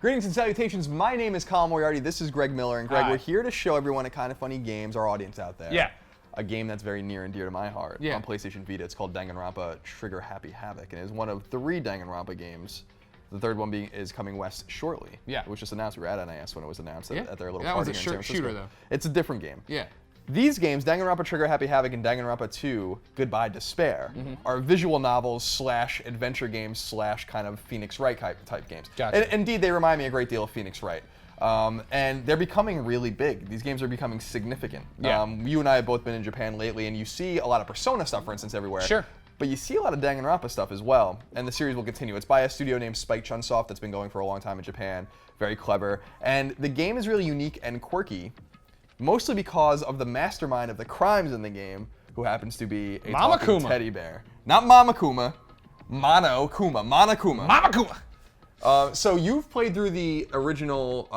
Greetings and salutations. My name is Colin Moriarty. This is Greg Miller. And Greg, Hi. we're here to show everyone at Kind of Funny Games, our audience out there. Yeah. A game that's very near and dear to my heart. Yeah. On PlayStation Vita. It's called Danganronpa Trigger Happy Havoc. And it is one of 3 Danganronpa games. The third one is coming west shortly. Yeah. It was just announced. We were at NIS when it was announced at their little That party was a here in San shooter, Francisco. though. It's a different game. Yeah. These games, Danganronpa Trigger Happy Havoc and Danganronpa 2 Goodbye Despair, are visual novels slash adventure games slash kind of Phoenix Wright type games. Gotcha. And indeed, they remind me a great deal of Phoenix Wright. And they're becoming really big. These games are becoming significant. Yeah. You and I have both been in Japan lately, and you see a lot of Persona stuff, for instance, everywhere. Sure. But you see a lot of Danganronpa stuff as well, and the series will continue. It's by a studio named Spike Chunsoft that's been going for a long time in Japan. Very clever. And the game is really unique and quirky, mostly because of the mastermind of the crimes in the game, who happens to be a Mama talking Kuma. teddy bear. Not Mama Kuma, Monokuma. Mama Kuma! So you've played through the original,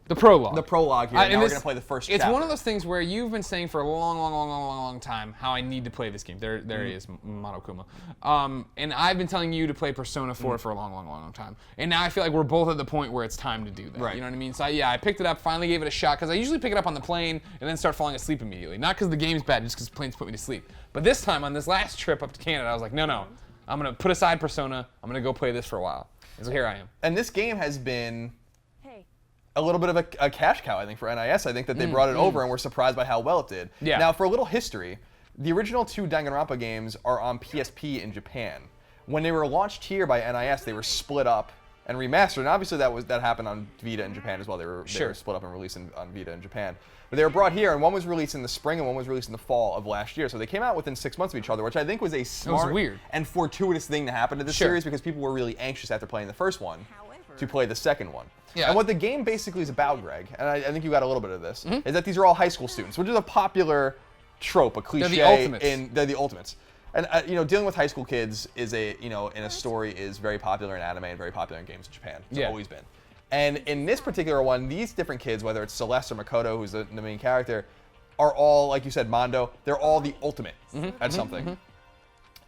The prologue. the prologue here, and now we're going to play the first It's chapter. one of those things where you've been saying for a long time how I need to play this game. There he is, Monokuma. And I've been telling you to play Persona 4 for a long time. And now I feel like we're both at the point where it's time to do that. Right. You know what I mean? So I picked it up, finally gave it a shot, because I usually pick it up on the plane and then start falling asleep immediately. Not because the game's bad, just because planes put me to sleep. But this time, on this last trip up to Canada, I was like, no. I'm going to put aside Persona. I'm going to go play this for a while. And so here I am. And this game has been a little bit of a cash cow, I think, for NIS. I think that they brought it over and were surprised by how well it did. Yeah. Now, for a little history, the original 2 Danganronpa games are on PSP in Japan. When they were launched here by NIS, they were split up and remastered. And obviously that happened on Vita in Japan as well. They were split up and released on Vita in Japan. But they were brought here, and one was released in the spring and one was released in the fall of last year. So they came out within 6 months of each other, which I think was a smart weird. and fortuitous thing to happen to this series, because people were really anxious after playing the first one to play the second one. Yeah. And what the game basically is about, Greg, and I think you got a little bit of this, is that these are all high school students, which is a popular trope, a cliche. They're the ultimates. They're the ultimates. And dealing with high school kids is in a story is very popular in anime and very popular in games in Japan. It's always been. And in this particular one, these different kids, whether it's Celeste or Makoto, who's the main character, are all, like you said, Mondo. They're all the ultimate at something.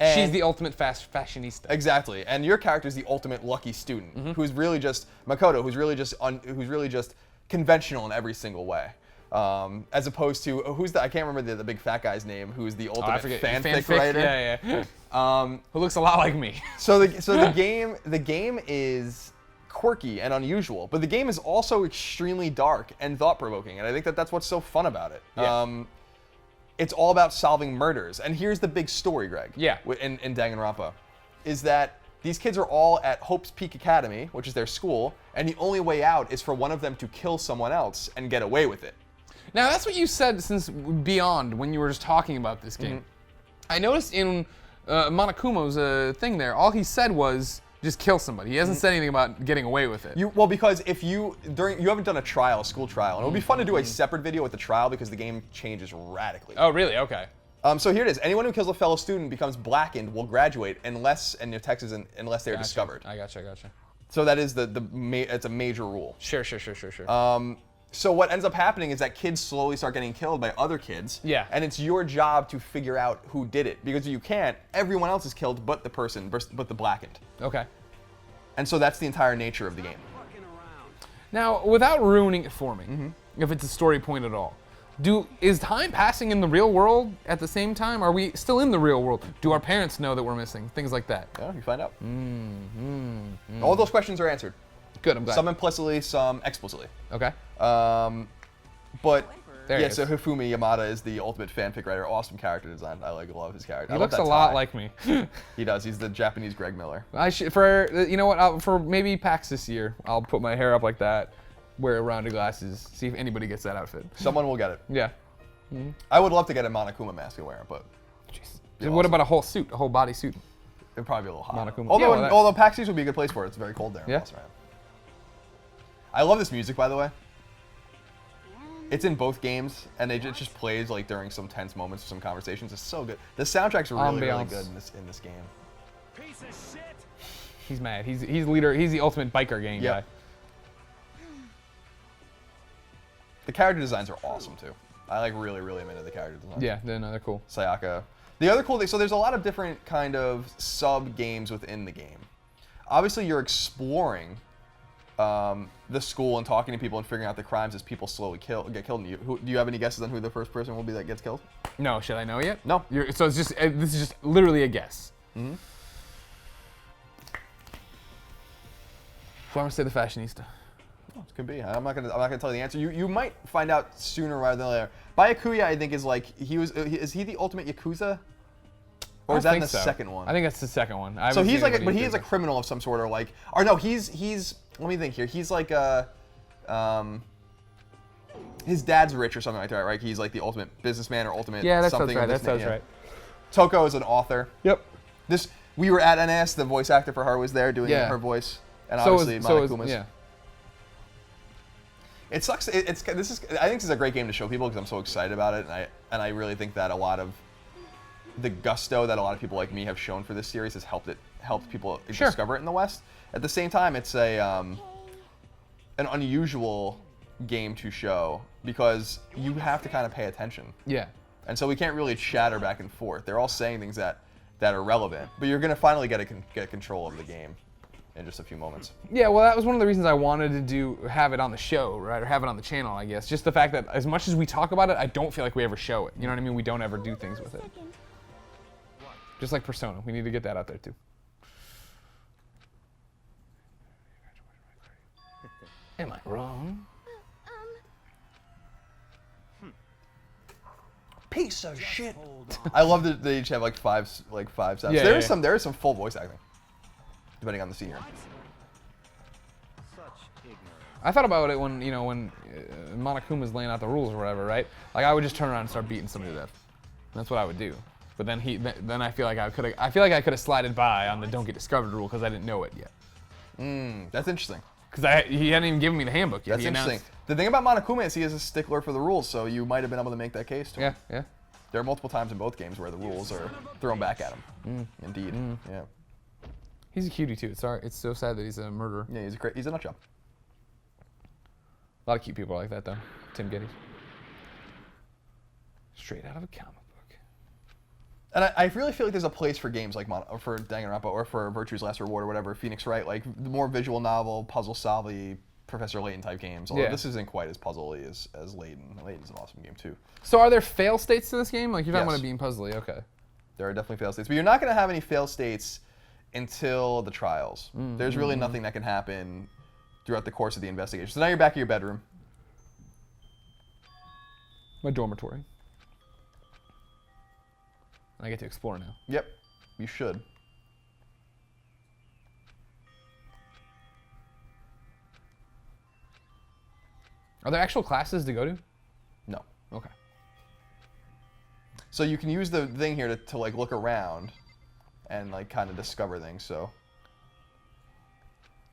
And She's the ultimate fashionista. Exactly, and your character is the ultimate lucky student, who's really just Makoto, who's really just conventional in every single way, as opposed to I can't remember the big fat guy's name, who's the ultimate fanfic writer. Yeah. Who looks a lot like me. So the game is quirky and unusual, but the game is also extremely dark and thought-provoking, and I think that's what's so fun about it. Yeah. It's all about solving murders. And here's the big story, Greg. Yeah. In Danganronpa, is that these kids are all at Hope's Peak Academy, which is their school, and the only way out is for one of them to kill someone else and get away with it. Now, that's what you said since Beyond, when you were just talking about this game. I noticed in Monokuma's thing there, all he said was, just kill somebody. He hasn't said anything about getting away with it. Because if you haven't done a school trial, and it would be fun to do a separate video with the trial because the game changes radically. Oh, really? Okay. So here it is. Anyone who kills a fellow student becomes blackened will graduate unless they're discovered. I gotcha. So that is it's a major rule. Sure. So what ends up happening is that kids slowly start getting killed by other kids. Yeah. And it's your job to figure out who did it, because if you can't, everyone else is killed but the blackened. Okay. And so that's the entire nature of the game. Now, without ruining it for me, if it's a story point at all, is time passing in the real world at the same time? Are we still in the real world? Do our parents know that we're missing? Things like that. Yeah, you find out. All those questions are answered. Good, I'm glad. Some implicitly, some explicitly. Okay. But There he is. so Hifumi Yamada is the ultimate fanfic writer. Awesome character design. I love his character. He looks a lot like me. He does. He's the Japanese Greg Miller. You know what? For maybe PAX this year, I'll put my hair up like that, wear rounded glasses, see if anybody gets that outfit. Someone will get it. Yeah. I would love to get a Monokuma mask and wear it, but What about a whole suit, a whole body suit? it'd probably be a little hot. Monokuma. Although PAX East would be a good place for it. It's very cold there. Yeah. I love this music, by the way. It's in both games, and it just plays like during some tense moments or some conversations. It's so good. The soundtrack's really good in this game. Piece of shit. He's mad. He's leader. He's the ultimate biker gang guy. The character designs are awesome too. I really am into the character design. Yeah, they're cool. Sayaka. The other cool thing, so there's a lot of different kind of sub games within the game. Obviously, you're exploring the school and talking to people and figuring out the crimes as people slowly get killed. Do you have any guesses on who the first person will be that gets killed? No, should I know yet? No. So it's just this is just literally a guess. Mm-hmm. So I'm gonna say the fashionista. Oh, it could be. I'm not gonna tell you the answer. You might find out sooner rather than later. Byakuya, I think, is like is he the ultimate yakuza? Or is that in the second one? I think that's the second one. So he's like, but he is a criminal of some sort, or like, or no, he's. Let me think here. He's like his dad's rich or something like that, right? He's like the ultimate businessman or ultimate. Yeah, that sounds something right. of this That sounds name, right. Toko is an author. Yep. We were at NS. The voice actor for her was there doing her voice, and obviously Monokuma's. Yeah. It sucks. I think this is a great game to show people because I'm so excited about it, and I really think that a lot of the gusto that a lot of people like me have shown for this series has helped people discover it in the West. At the same time, it's an unusual game to show because you have to kind of pay attention. Yeah. And so we can't really chatter back and forth. They're all saying things that are relevant, but you're gonna finally get control of the game in just a few moments. Yeah, well, that was one of the reasons I wanted to have it on the show, right, or have it on the channel, I guess. Just the fact that as much as we talk about it, I don't feel like we ever show it. You know what I mean? We don't ever do things with it. Just like Persona, we need to get that out there too. Am I wrong? Piece of shit. I love that they each have like five steps. Yeah, there is some full voice acting, depending on the scenery. I thought about it when Monokuma's laying out the rules or whatever, right? Like I would just turn around and start beating somebody to death. That's what I would do. But then I feel like I could have slided by on the don't get discovered rule because I didn't know it yet. That's interesting. Because he hadn't even given me the handbook yet. That's interesting. The thing about Monokuma is he is a stickler for the rules, so you might have been able to make that case to him. Yeah. There are multiple times in both games where the rules are thrown back at him. Indeed. Yeah. He's a cutie too. It's so sad that he's a murderer. Yeah, he's a nutjob. A lot of cute people are like that though. Tim Gettys. Straight out of a comic book. And I really feel like there's a place for games like for Danganronpa or for Virtue's Last Reward or whatever, Phoenix Wright, like the more visual novel, puzzle solvey, Professor Layton type games. Although this isn't quite as puzzly as Layton. Layton's an awesome game too. So are there fail states to this game? Like you're talking about it being puzzly, okay. There are definitely fail states, but you're not going to have any fail states until the trials. There's really nothing that can happen throughout the course of the investigation. So now you're back in your bedroom. My dormitory. I get to explore now. Yep, you should. Are there actual classes to go to? No. Okay. So you can use the thing here to like look around and like kind of discover things. So,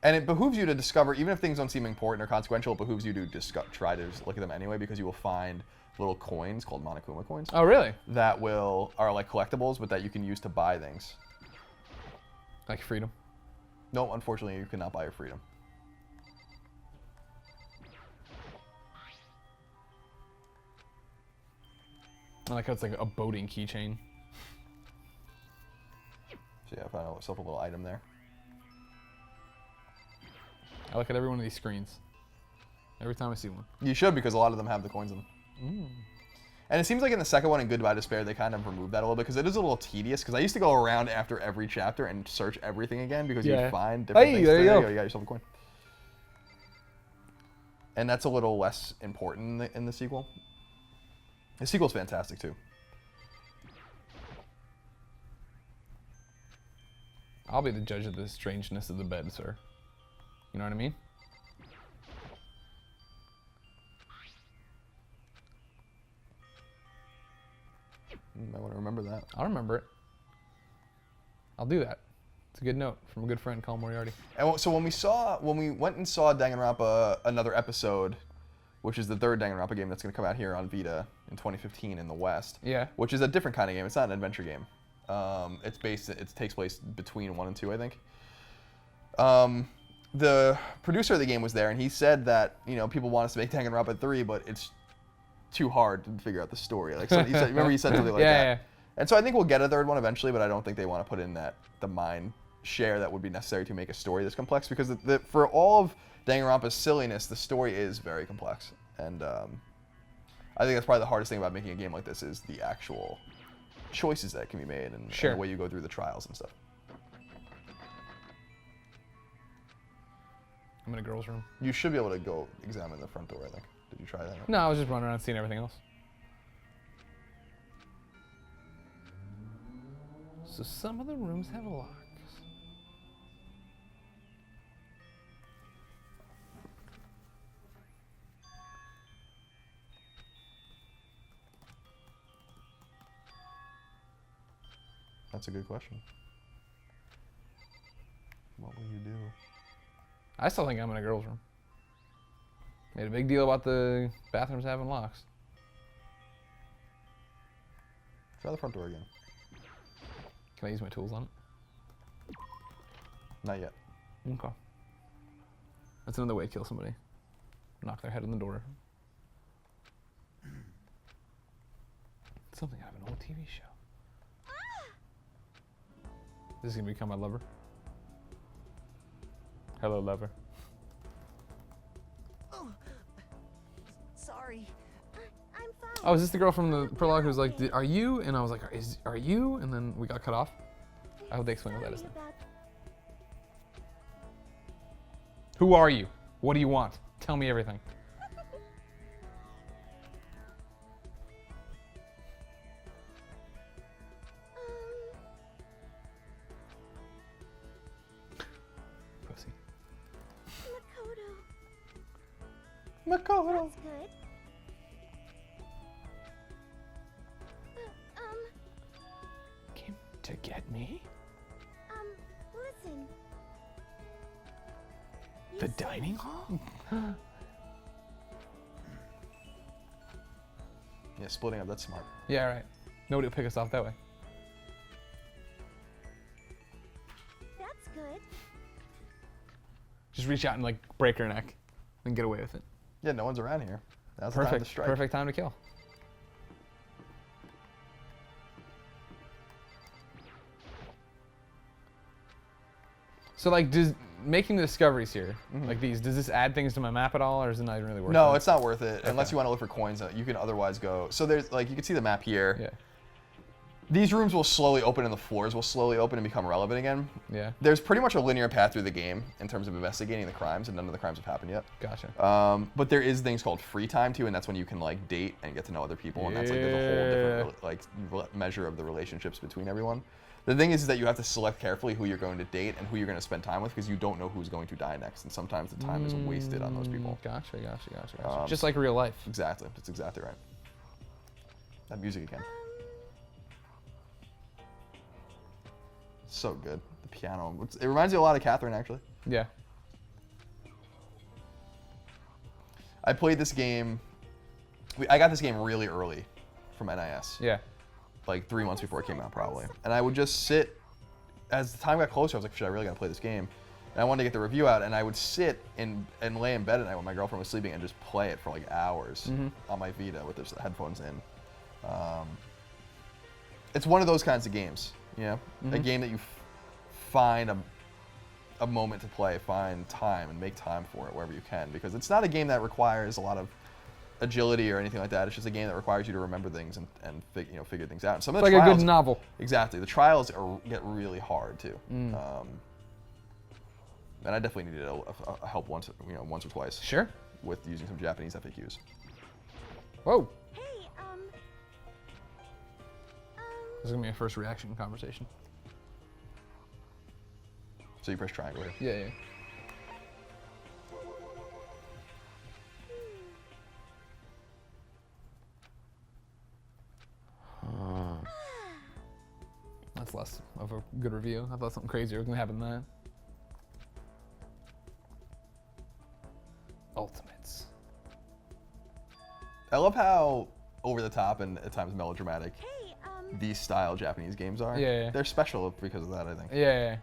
and it behooves you to discover, even if things don't seem important or consequential, it behooves you to try to look at them anyway, because you will find little coins called Monokuma coins. Oh, really? That are like collectibles, but that you can use to buy things. Like freedom? No, unfortunately, you cannot buy your freedom. I like how it's like a boating keychain. So yeah, I found myself a little item there. I look at every one of these screens. Every time I see one. You should, because a lot of them have the coins in them. And it seems like in the second one, in Goodbye Despair, they kind of removed that a little bit, because it is a little tedious, because I used to go around after every chapter and search everything again, because you find different things. There you go. You got yourself a coin. And that's a little less important in the sequel. The sequel's fantastic, too. I'll be the judge of the strangeness of the bed, sir. You know what I mean? I want to remember that. I'll remember it. I'll do that. It's a good note from a good friend, Colin Moriarty. And so when we went and saw Danganronpa Another Episode, which is the third Danganronpa game that's going to come out here on Vita in 2015 in the West. Yeah. Which is a different kind of game. It's not an adventure game. It takes place between 1 and 2, I think. The producer of the game was there, and he said that people want us to make Danganronpa 3, but it's too hard to figure out the story. Like so he said, remember he said something like that. Yeah. And so I think we'll get a third one eventually, but I don't think they want to put in the mind share that would be necessary to make a story this complex, because for all of Danganronpa's silliness, the story is very complex, and I think that's probably the hardest thing about making a game like this is the actual choices that can be made and the way you go through the trials and stuff. I'm in a girl's room. You should be able to go examine the front door, I think. Did you try that? No, I was just running around seeing everything else. So some of the rooms have locks. That's a good question. What will you do? I still think I'm in a girl's room. Made a big deal about the bathrooms having locks. Try the front door again. Can I use my tools on it? Not yet. Okay. That's another way to kill somebody. Knock their head on the door. Something out of an old TV show. This is gonna become my lover. Hello, lover. Oh, sorry. I'm fine. Oh, is this the girl from the prologue who's like, "Are you?" And I was like, "Are you?" And then we got cut off. I hope they explain what that is then. Who are you? What do you want? Tell me everything. Pussy. Makoto. Makoto. That's good. Came to get me? Listen. The dining hall? Yeah, splitting up, that's smart. Yeah, right. Nobody will pick us off that way. That's good. Just reach out and like break her neck and get away with it. Yeah, no one's around here. Now's the time to Perfect. strike. Perfect time to kill. So like, does making the discoveries here, like these, does this add things to my map at all, or is it not even really worth it? No, it's not worth it unless Okay. you want to look for coins. You can otherwise go. So there's like, you can see the map here. Yeah. These rooms will slowly open and the floors will slowly open and become relevant again. Yeah. There's pretty much a linear path through the game in terms of investigating the crimes, and none of the crimes have happened yet. Gotcha. But there is things called free time too, and that's when you can like date and get to know other people, and that's like there's a whole different like measure of the relationships between everyone. The thing is that you have to select carefully who you're going to date and who you're going to spend time with, because you don't know who's going to die next, and sometimes the time is wasted on those people. Gotcha. Just like real life. Exactly. That's exactly right. That music again. So good. The piano. It reminds me a lot of Catherine, actually. Yeah. I played this game. I got this game really early from NIS. Yeah. Like 3 months before it came out, probably. And I would just sit. As the time got closer, I was like, shit, I really gotta play this game. And I wanted to get the review out, and I would sit and lay in bed at night when my girlfriend was sleeping and just play it for like hours on my Vita with the headphones in. It's one of those kinds of games, you know? A game that you find a moment to play, find time, and make time for it wherever you can, because it's not a game that requires a lot of agility or anything like that. It's just a game that requires you to remember things and figure things out. And some of the It's like a trials, good novel. Exactly. The trials get really hard too. And I definitely needed a help once or twice. Sure. With using some Japanese FAQs. Whoa. Hey, This is gonna be a first reaction conversation. So you press triangle here. Yeah. That's less of a good review. I thought something crazier was gonna happen than that. Ultimates. I love how over the top and at times melodramatic hey, these style Japanese games are. Yeah. They're special because of that, I think. Yeah.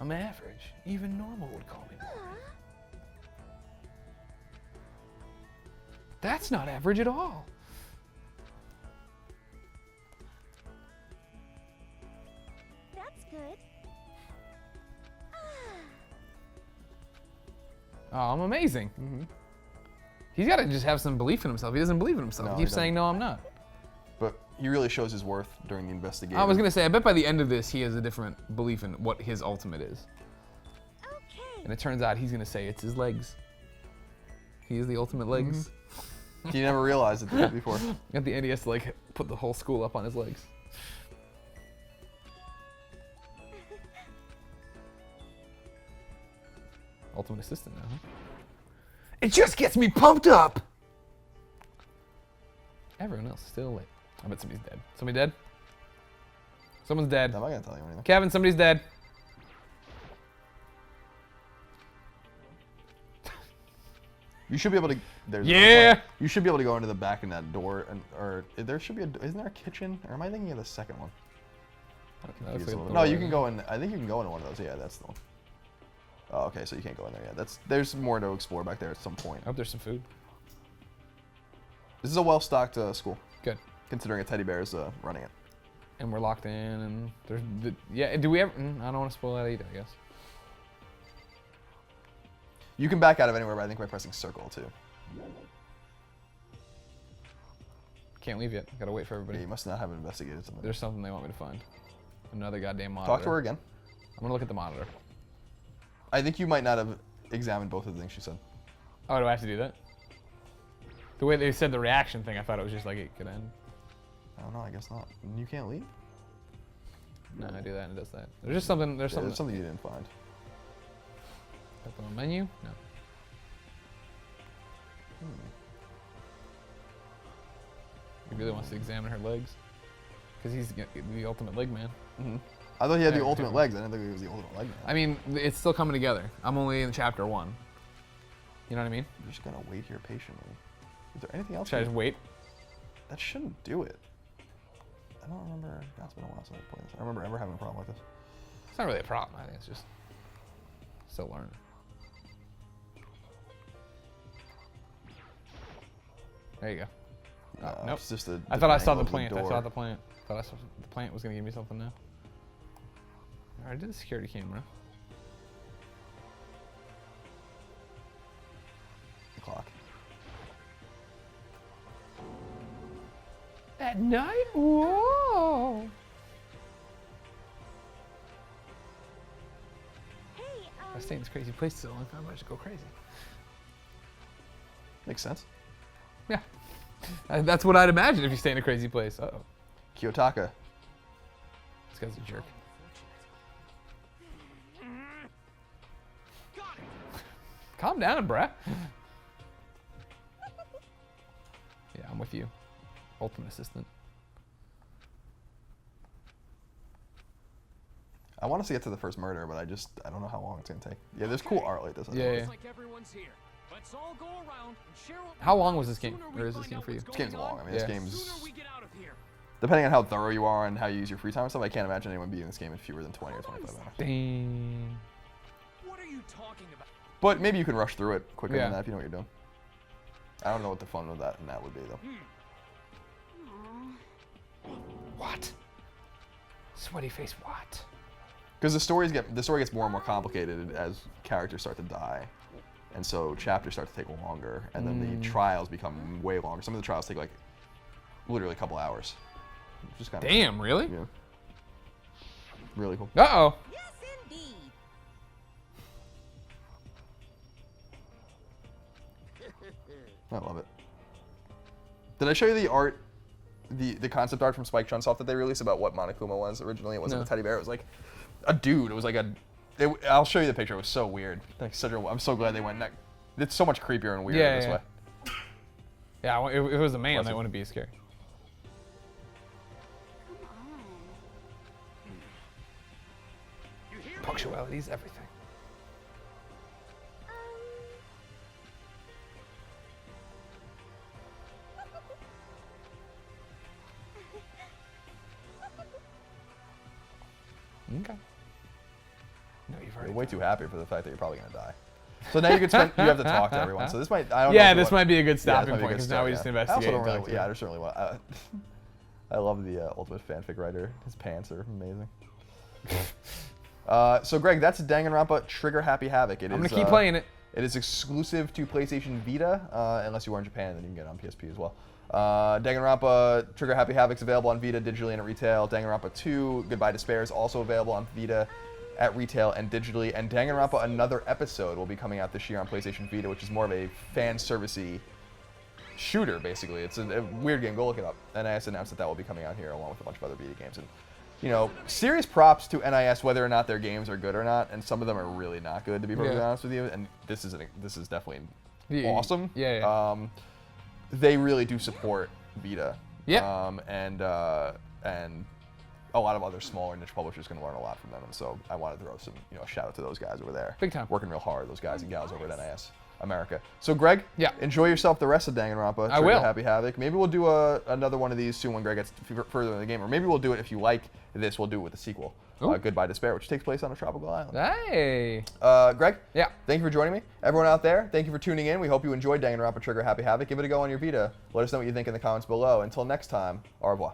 I'm average. Even normal would call me more. That's not average at all. good. Oh, I'm amazing. He's got to just have some belief in himself. He doesn't believe in himself. No, he he keeps saying, no, I'm not. But he really shows his worth during the investigation. I was going to say, I bet by the end of this, he has a different belief in what his ultimate is. Okay. And it turns out he's going to say it's his legs. He is the ultimate legs. He never realized it before. At the end, he has to like put the whole school up on his legs. Ultimate assistant now, huh? It just gets me pumped up! Everyone else is still late. I bet somebody's dead. Somebody dead? Someone's dead. I'm not gonna tell you anything. Kevin, somebody's dead. You should be able to. There's Yeah! You should be able to go into the back in that door, or there should be isn't there a kitchen? Or am I thinking of the second one? No, you can go in. I think you can go into one of those. Yeah, that's the one. Oh, okay, so you can't go in there yet. There's more to explore back there at some point. I hope there's some food. This is a well-stocked school, Good. considering a teddy bear is running it. And we're locked in, and there's yeah. Do we ever? I don't want to spoil that either. I guess. You can back out of anywhere, but I think by pressing circle too. Can't leave yet. Gotta wait for everybody. Yeah, you must not have investigated something. There's something they want me to find. Another goddamn monitor. Talk to her again. I'm gonna look at the monitor. I think you might not have examined both of the things she said. Oh, do I have to do that? The way they said the reaction thing, I thought it was just like it could end. I don't know. I guess not. You can't leave. No, I do that and it does that. There's just something. There's Yeah, something. there's something you didn't find. Open a menu? No. He really wants to examine her legs, because he's the ultimate leg man. I thought he had the Yeah, ultimate yeah. legs. I didn't think he was the ultimate leg man. I mean, it's still coming together. I'm only in chapter 1. You know what I mean? You're just gonna wait here patiently. Is there anything else? Should I just wait? That shouldn't do it. I don't remember. God, it's been a while since I played this. I remember ever having a problem with this. It's not really a problem. I think it's just still learning. There you go. Nope. It's just a I thought I saw the different plant. angle I of saw the plant. Thought I saw the plant was gonna give me something now. I did the security camera. the clock. At night? Whoa! Hey, I stay in this crazy place so long, I might just go crazy. Makes sense. Yeah. That's what I'd imagine if you stay in a crazy place. Uh-oh. Kiyotaka. This guy's a jerk. Calm down, bruh. Yeah, I'm with you. Ultimate assistant. I want us to get to the first murder, but I don't know how long it's gonna take. Yeah, there's cool art like this. I Yeah, think. yeah. Looks like everyone's here. Let's all go around and share what How we long know. was this game? Sooner we Or is this find game out for you? what's This game's going on, long. I mean, Yeah. this game's sooner we get out of here. depending on how thorough you are and how you use your free time and stuff. I can't imagine anyone beating this game in fewer than 20 or 25 hours. Dang. What are you talking about? But maybe you can rush through it quicker Yeah. than that if you know what you're doing. I don't know what the fun with that and that would be though. What? Sweaty face, what? Because the story gets more and more complicated as characters start to die, and so chapters start to take longer, and then the trials become way longer. Some of the trials take like literally a couple hours. Just kind of Damn, really? yeah, really cool. Uh-oh. yes, indeed. I love it. Did I show you the art, the concept art from Spike Chunsoft that they released about what Monokuma was originally? It wasn't No. a teddy bear. It was like a dude. It was like I'll show you the picture. It was so weird. Like I'm so glad they went. It's so much creepier and weirder Yeah, this yeah. way. Yeah, if it was a man, Bless that you. wouldn't be scary. You hear me? Punctuality's everything. Okay. No, you've already You're way done too happy for the fact that you're probably gonna die. So now you can spend. You have to talk to everyone. So this might. I don't it. know Yeah, if you this want- might be a good Yeah, this stopping might be a point good because now start, we yeah. just I investigate. also don't and really. talk to Yeah, it. I certainly want. I love the Ultimate Fanfic Writer. His pants are amazing. So Greg, that's Danganronpa Trigger Happy Havoc. I'm gonna keep playing it. It is exclusive to PlayStation Vita, unless you are in Japan, then you can get it on PSP as well. Danganronpa Trigger Happy Havoc is available on Vita digitally and at retail. Danganronpa 2 Goodbye Despair is also available on Vita at retail and digitally. And Danganronpa Another Episode will be coming out this year on PlayStation Vita, which is more of a fan servicey shooter, basically. It's a weird game. Go look it up. NIS announced that will be coming out here along with a bunch of other Vita games. And you know, serious props to NIS whether or not their games are good or not, and some of them are really not good, to be perfectly honest with you. And this is definitely awesome. Yeah. They really do support Vita. Yeah. And a lot of other smaller niche publishers can learn a lot from them. And so I want to throw some, a shout out to those guys over there. Big time. Working real hard, those guys and gals over at NIS America. So Greg, yeah, enjoy yourself the rest of Danganronpa. I will. Happy Havoc. Maybe we'll do another one of these soon when Greg gets further in the game, or maybe we'll do it if you like this. We'll do it with the sequel, Goodbye Despair, which takes place on a tropical island. Hey. Greg. Yeah. Thank you for joining me. Everyone out there, thank you for tuning in. We hope you enjoyed Danganronpa Trigger Happy Havoc. Give it a go on your Vita. Let us know what you think in the comments below. Until next time, au revoir.